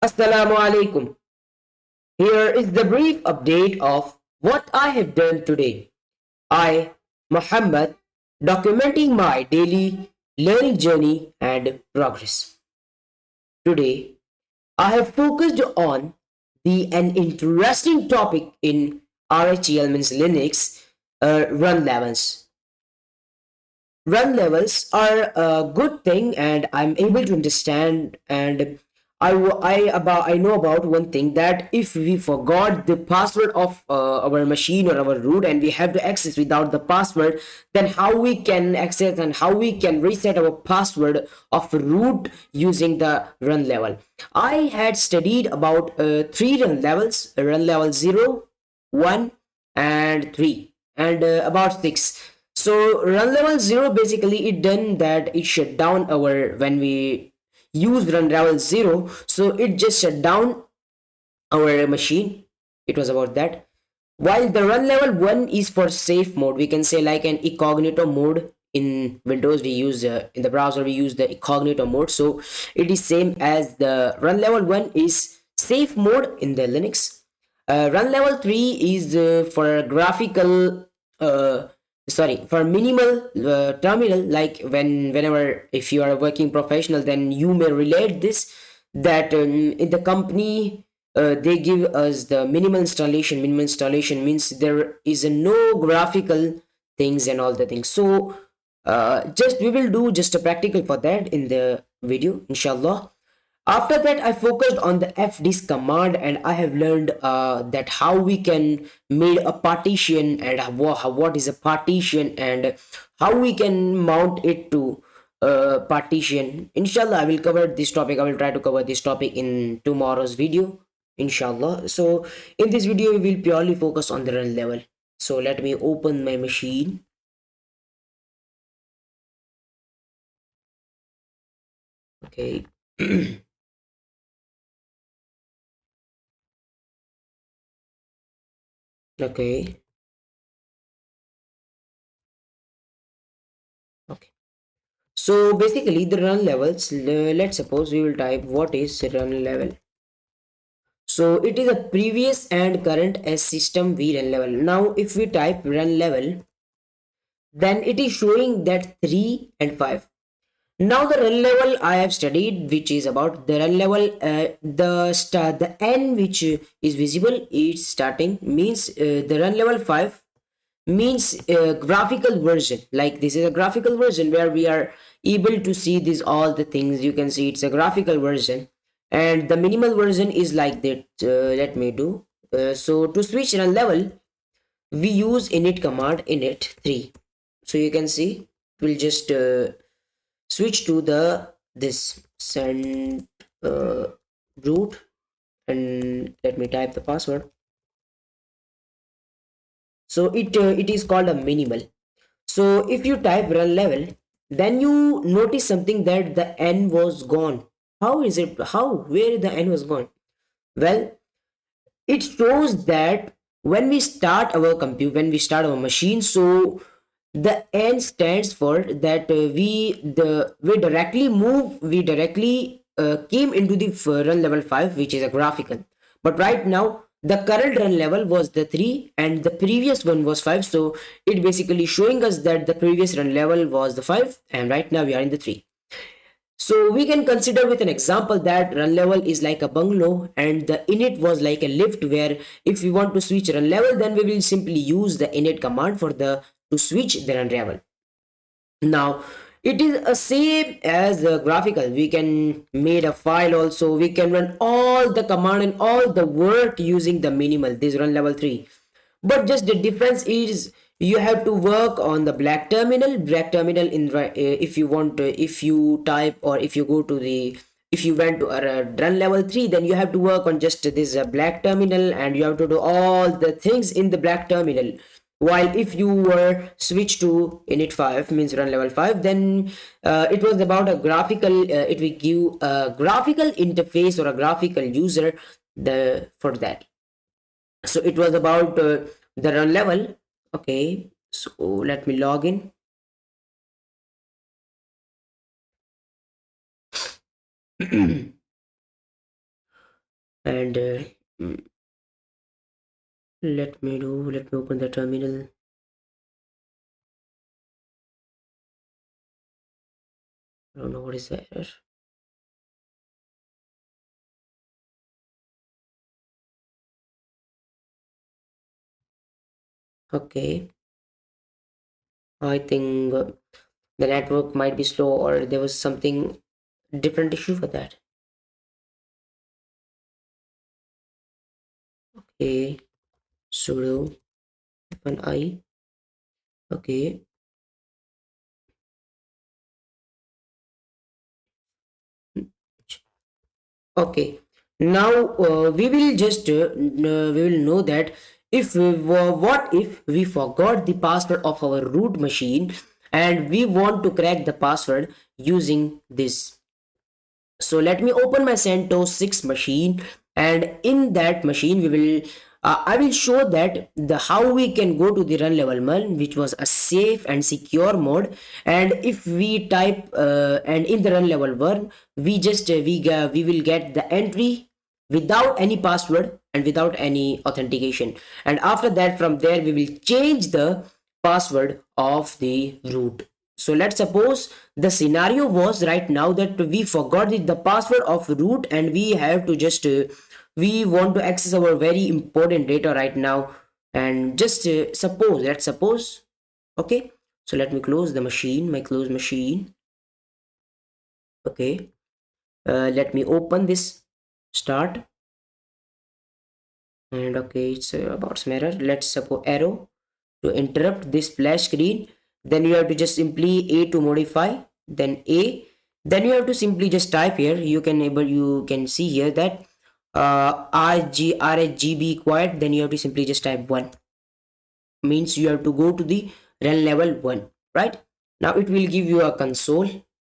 Assalamu alaikum. Here is the brief update of what I have done today. I, Muhammad, documenting my daily learning journey and progress. Today, I have focused on an interesting topic in RHEL means Linux run levels. Run levels are a good thing, and I'm able to understand. And I know about one thing, that if we forgot the password of our machine or our root and we have to access without the password, then how we can access and how we can reset our password of root using the run level. I had studied about three run levels: run level 0, 1 and 3, and about 6. So run level 0, basically it done that it shut down our, when we use run level 0, so it just shut down our machine. It was about that. While the run level 1 is for safe mode, we can say like an incognito mode. In Windows we use, in the browser we use the incognito mode, so it is same as the run level 1 is safe mode in the Linux. Run level 3 is for graphical, for minimal terminal, like whenever if you are a working professional, then you may relate this, that in the company they give us the minimal installation. Minimal installation means there is a no graphical things and all the things. So just we will do just a practical for that in the video, inshallah. After that, I focused on the fdisk command, and I have learned that how we can made a partition, and what is a partition, and how we can mount it to partition. Inshallah, I will cover this topic. I will try to cover this topic in tomorrow's video, inshallah. So in this video, we will purely focus on the run level. So let me open my machine. Okay. Okay. Okay. So basically the run levels, let's suppose we will type what is run level. So it is a previous and current as system v run level. Now if we type run level, then it is showing that 3 and 5. Now the run level I have studied, which is about the run level, the n which is visible is starting, means the run level 5 means graphical version. Like this is a graphical version where we are able to see these all the things. You can see it's a graphical version, and the minimal version is like that. Let me do so to switch run level, we use init command, init 3. So you can see we'll just switch to the this send root, and let me type the password. So it is called a minimal. So if you type run level, then you notice something, that the n was gone. How is it? How? Where the n was gone? Well, it shows that when we start our computer, when we start our machine, so the n stands for that we directly came into the run level 5, which is a graphical. But right now the current run level was the 3 and the previous one was 5, so it basically showing us that the previous run level was the 5 and right now we are in the 3. So we can consider with an example that run level is like a bungalow and the init was like a lift, where if we want to switch run level, then we will simply use the init command for the to switch the run level. Now it is a same as a graphical. We can made a file also. We can run all the command and all the work using the minimal, this run level 3. But just the difference is you have to work on the black terminal. Black terminal in if you want to, if you type or if you go to the, if you went to run level 3, then you have to work on just this black terminal, and you have to do all the things in the black terminal. While if you were switched to init 5, means run level 5, then it was about a graphical, it will give a graphical interface or a graphical user the for that. So it was about the run level. Okay, so let me log in. And mm, let me open the terminal. I don't know what is the error. Okay, I think the network might be slow, or there was something different issue for that. Okay, sudo -i. Okay, okay. Now we will just we will know that if what if we forgot the password of our root machine and we want to crack the password using this. So let me open my CentOS 6 machine, and in that machine we will I will show that the how we can go to the run level 1, which was a safe and secure mode. And if we type and in the run level 1 we just we will get the entry without any password and without any authentication. And after that, from there we will change the password of the root. So let's suppose the scenario was right now that we forgot the password of root, and we have to just we want to access our very important data right now. And just suppose, let's suppose. Okay, so let me close the machine, my close machine. Okay, let me open this start. And okay, it's about some error. Let's suppose arrow to interrupt this splash screen. Then you have to just simply A to modify, then A. Then you have to simply just type here. You can see here that RGB quiet. Then you have to simply just type 1. Means you have to go to the run level 1, right? Now it will give you a console.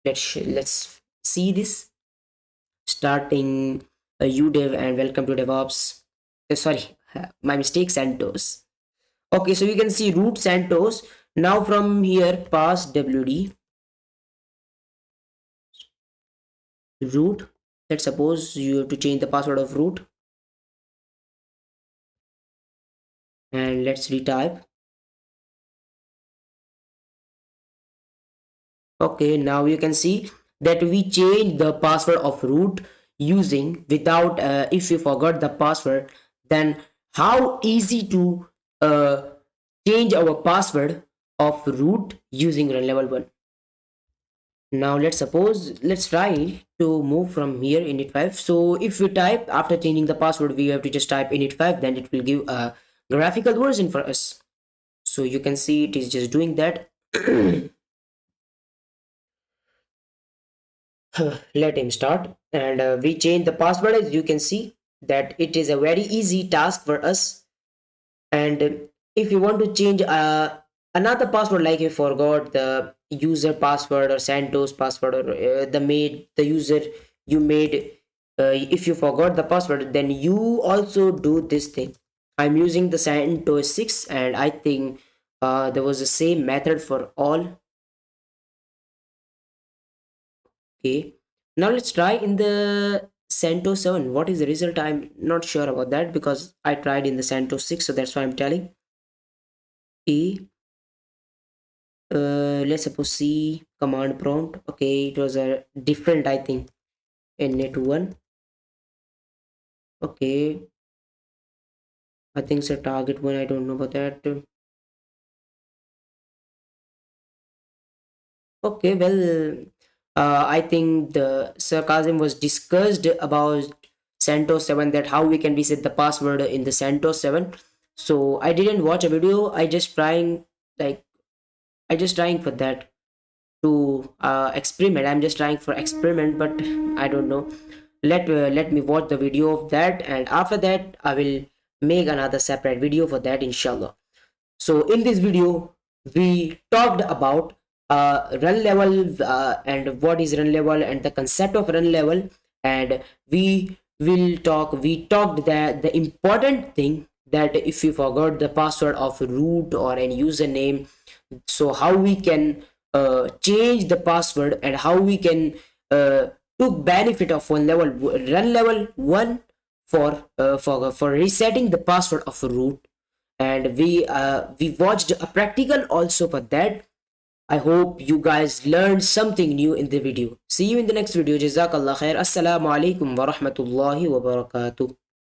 Let's see this. Starting UDev and welcome to DevOps. Sorry, my mistake, CentOS. Okay, so you can see root CentOS. Now from here, pass wd root. Let's suppose you have to change the password of root, and let's retype. Okay, now you can see that we change the password of root using without if you forgot the password, then how easy to change our password of root using run level 1. Now let's suppose, let's try to move from here init5. So if we type after changing the password, we have to just type init5, then it will give a graphical version for us. So you can see it is just doing that. Let him start. And we change the password. As you can see that it is a very easy task for us. And if you want to change another password, like you forgot the user password or CentOS password, or the user you made, if you forgot the password, then you also do this thing. I'm using the CentOS 6, and I think there was the same method for all. Okay, now let's try in the CentOS 7. What is the result? I'm not sure about that because I tried in the CentOS 6, so that's why I'm telling. Let's suppose C command prompt. Okay, it was a different, I think, in net 1. Okay, I think it's a target 1. I don't know about that. Okay, well, I think the sarcasm was discussed about CentOS 7, that how we can reset the password in the CentOS 7. So I didn't watch a video. Like I just trying for that to experiment. I'm just trying for experiment, but I don't know. Let me watch the video of that, and after that I will make another separate video for that, inshallah. So in this video we talked about run level and what is run level and the concept of run level. And we talked that the important thing, that if you forgot the password of root or any username, so how we can change the password, and how we can took benefit of run level 1 for resetting the password of a root, and we watched a practical also for that. I hope you guys learned something new in the video. See you in the next video. Jazakallah khair. Assalamu alaikum wa rahmatullahi wa barakatuh.